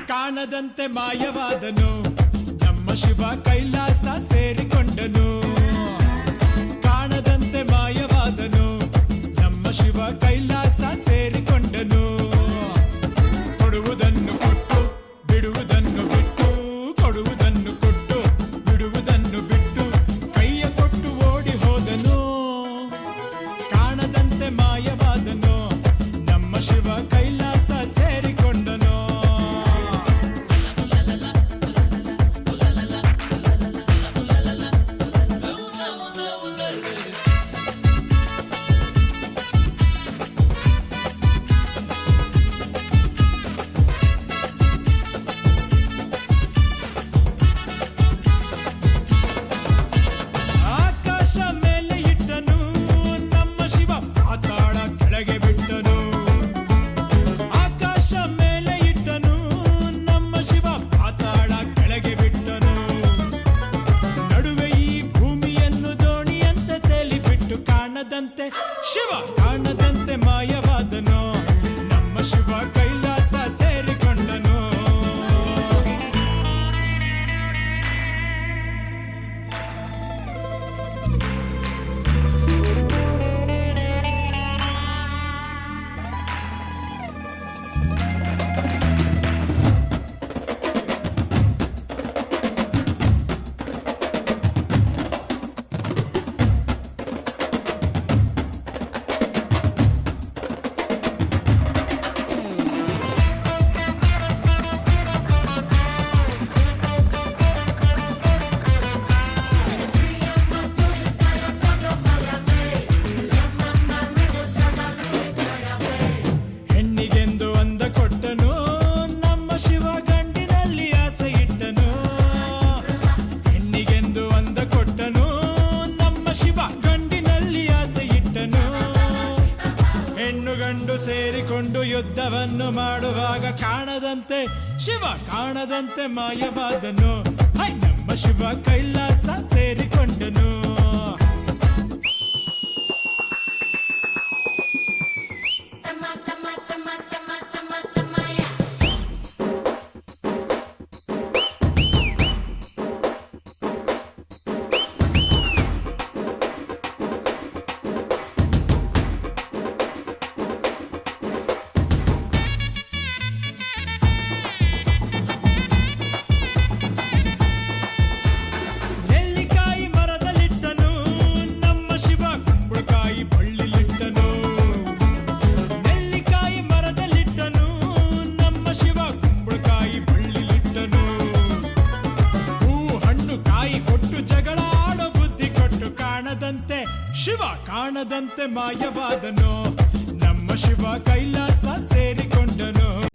ಕಾಣದಂತೆ ಮಾಯವಾದನು ನಮ್ಮ ಶಿವ ಕೈಲಾಸ ಸೇರಿಕೊಂಡನು. ಕಾಣದಂತೆ ಮಾಯವಾದನು ನಮ್ಮ ಶಿವ ಕೈಲಾಸ ಸೇರಿಕೊಂಡನು. ಕೊಡುವುದನ್ನು ಕೊಟ್ಟು ಬಿಡುವುದನ್ನು ಬಿಟ್ಟು, ಕೊಡುವುದನ್ನು ಕೊಟ್ಟು ಬಿಡುವುದನ್ನು ಬಿಟ್ಟು ಕೈಯ ಕೊಟ್ಟು ಓಡಿ ಹೋದನು. ಕಾಣದಂತೆ ಮಾಯವಾದನು ನಮ್ಮ ಶಿವ ಕೈಲಾಸ ಸೇರಿಕೊಂಡನು. ಶಿವ ಕಾಣದಂತೆ ಮಾಯವಾದನು ನಮ್ಮ ಶಿವ ಕೈಲಾಸ ಸೇರಿಕೊಂಡನು. ಗಂಡು ಸೇರಿಕೊಂಡು ಯುದ್ಧವನ್ನು ಮಾಡುವಾಗ ಕಾಣದಂತೆ ಶಿವ ಕಾಣದಂತೆ ಮಾಯವಾದನು. ನಮ್ಮ ಶಿವ ಕೈಲಾಸ ಸೇರಿಕೊಂಡನು. ಶಿವ ಕಾಣದಂತೆ ಮಾಯವಾದನು ನಮ್ಮ ಶಿವ ಕೈಲಾಸ ಸೇರಿಕೊಂಡನು.